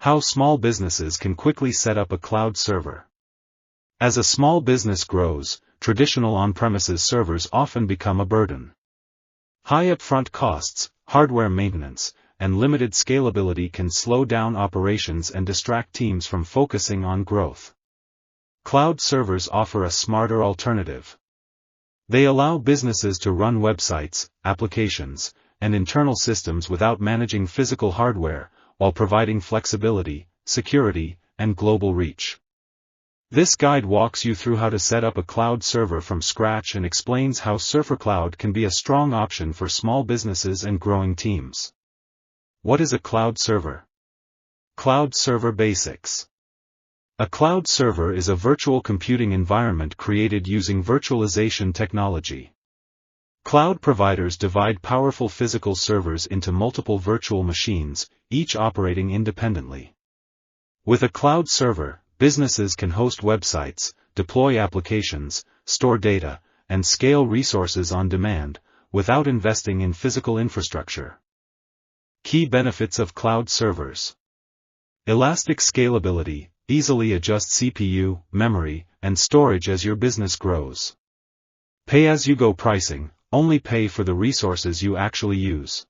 How small businesses can quickly set up a cloud server. As a small business grows, traditional on-premises servers often become a burden. High upfront costs, hardware maintenance, and limited scalability can slow down operations and distract teams from focusing on growth. Cloud servers offer a smarter alternative. They allow businesses to run websites, applications, and internal systems without managing physical hardware, while providing flexibility, security, and global reach. This guide walks you through how to set up a cloud server from scratch and explains how Surfer Cloud can be a strong option for small businesses and growing teams. What is a cloud server? Cloud server basics. A cloud server is a virtual computing environment created using virtualization technology. Cloud providers divide powerful physical servers into multiple virtual machines, each operating independently. With a cloud server, businesses can host websites, deploy applications, store data, and scale resources on demand, without investing in physical infrastructure. Key benefits of cloud servers. Elastic scalability. Easily adjust CPU, memory, and storage as your business grows. Pay-as-you-go pricing. Only pay for the resources you actually use.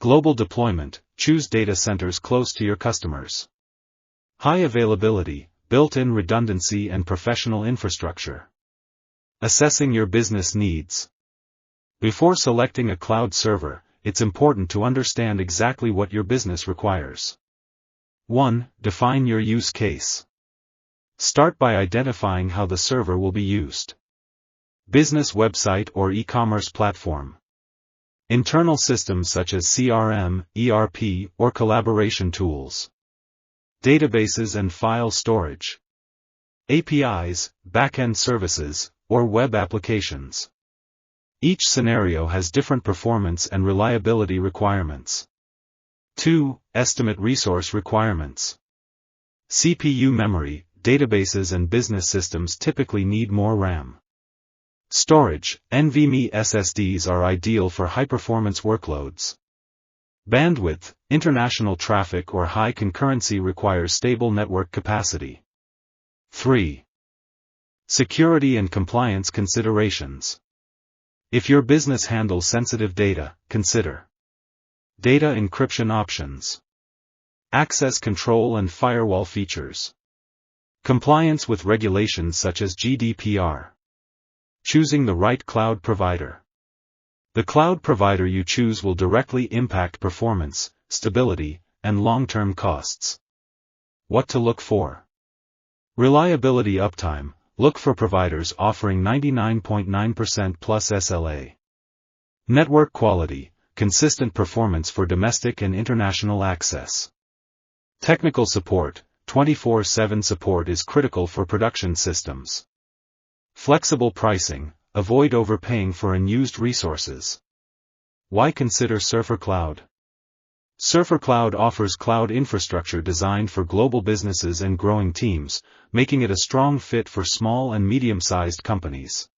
Global deployment. Choose data centers close to your customers. High availability. Built-in redundancy and professional infrastructure. Assessing your business needs. Before selecting a cloud server, it's important to understand exactly what your business requires. 1. Define your use case. Start by identifying how the server will be used. Business website or e-commerce platform. Internal systems such as CRM, ERP, or collaboration tools. Databases and file storage. APIs, backend services, or web applications. Each scenario has different performance and reliability requirements. 2. Estimate resource requirements. CPU memory. Databases and business systems typically need more RAM. Storage. NVMe SSDs are ideal for high-performance workloads. Bandwidth. International traffic or high concurrency requires stable network capacity. 3. Security and compliance considerations. If your business handles sensitive data, consider data encryption options, access control and firewall features, compliance with regulations such as GDPR, choosing the right cloud provider. The cloud provider you choose will directly impact performance, stability, and long-term costs. What to look for? Reliability uptime. Look for providers offering 99.9% plus SLA. Network quality. Consistent performance for domestic and international access. Technical support. 24/7 support is critical for production systems. Flexible pricing. Avoid overpaying for unused resources. Why consider Surfer Cloud? Surfer Cloud offers cloud infrastructure designed for global businesses and growing teams, making it a strong fit for small and medium-sized companies.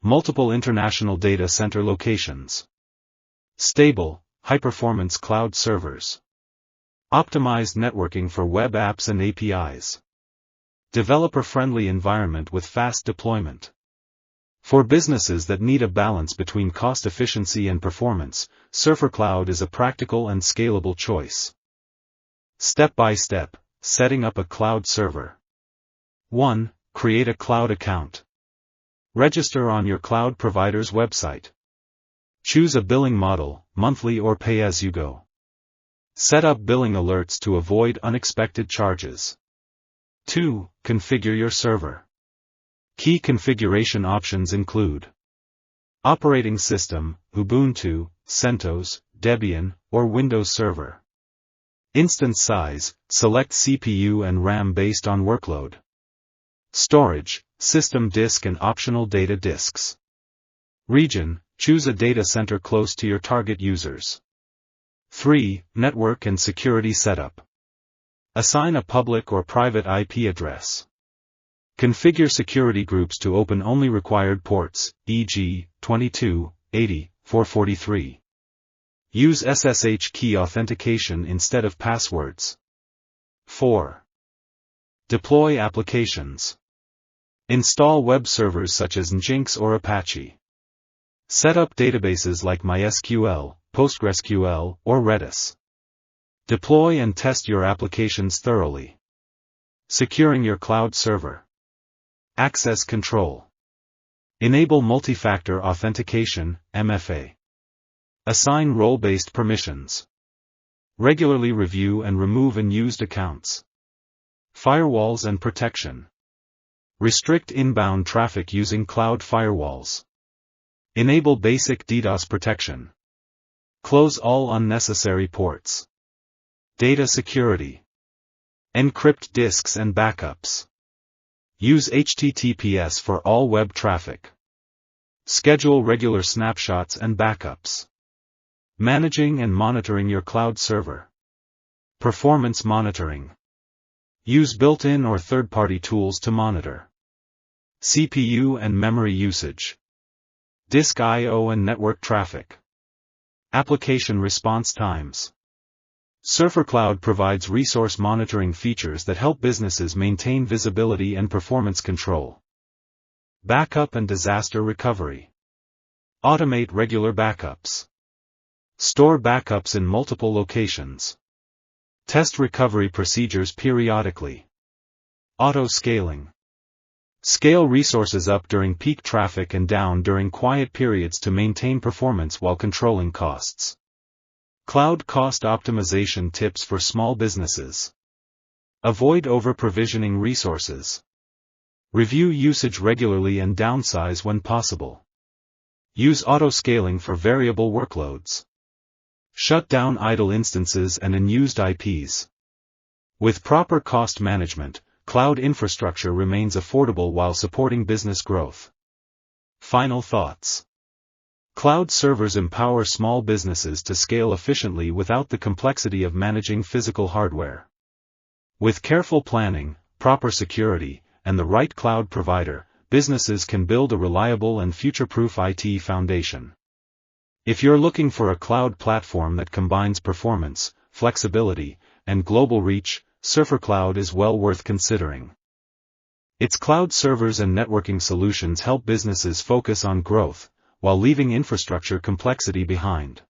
Multiple international data center locations. Stable, high-performance cloud servers. Optimized networking for web apps and APIs. Developer-friendly environment with fast deployment. For businesses that need a balance between cost efficiency and performance, Surfer Cloud is a practical and scalable choice. Step by step, setting up a cloud server. 1. Create a cloud account. Register on your cloud provider's website. Choose a billing model, monthly or pay-as-you-go. Set up billing alerts to avoid unexpected charges. 2. Configure your server. Key configuration options include operating system, Ubuntu, CentOS, Debian, or Windows Server. Instance size, select CPU and RAM based on workload. Storage, system disk and optional data disks. Region, choose a data center close to your target users. 3. Network and security setup. Assign a public or private IP address. Configure security groups to open only required ports, e.g., 22, 80, 443. Use SSH key authentication instead of passwords. 4. Deploy applications. Install web servers such as Nginx or Apache. Set up databases like MySQL, PostgreSQL, or Redis. Deploy and test your applications thoroughly. Securing your cloud server. Access control. Enable multi-factor authentication, MFA. Assign role-based permissions. Regularly review and remove unused accounts. Firewalls and protection. Restrict inbound traffic using cloud firewalls. Enable basic DDoS protection. Close all unnecessary ports. Data security. Encrypt disks and backups. Use HTTPS for all web traffic. Schedule regular snapshots and backups. Managing and monitoring your cloud server. Performance monitoring. Use built-in or third-party tools to monitor CPU and memory usage, disk I/O and network traffic, application response times. SurferCloud provides resource monitoring features that help businesses maintain visibility and performance control. Backup and disaster recovery. Automate regular backups. Store backups in multiple locations. Test recovery procedures periodically. Auto-scaling. Scale resources up during peak traffic and down during quiet periods to maintain performance while controlling costs. Cloud cost optimization tips for small businesses. Avoid over-provisioning resources. Review usage regularly and downsize when possible. Use auto-scaling for variable workloads. Shut down idle instances and unused IPs. With proper cost management, cloud infrastructure remains affordable while supporting business growth. Final thoughts. Cloud servers empower small businesses to scale efficiently without the complexity of managing physical hardware. With careful planning, proper security, and the right cloud provider, businesses can build a reliable and future-proof IT foundation. If you're looking for a cloud platform that combines performance, flexibility, and global reach, SurferCloud is well worth considering. Its cloud servers and networking solutions help businesses focus on growth, while leaving infrastructure complexity behind.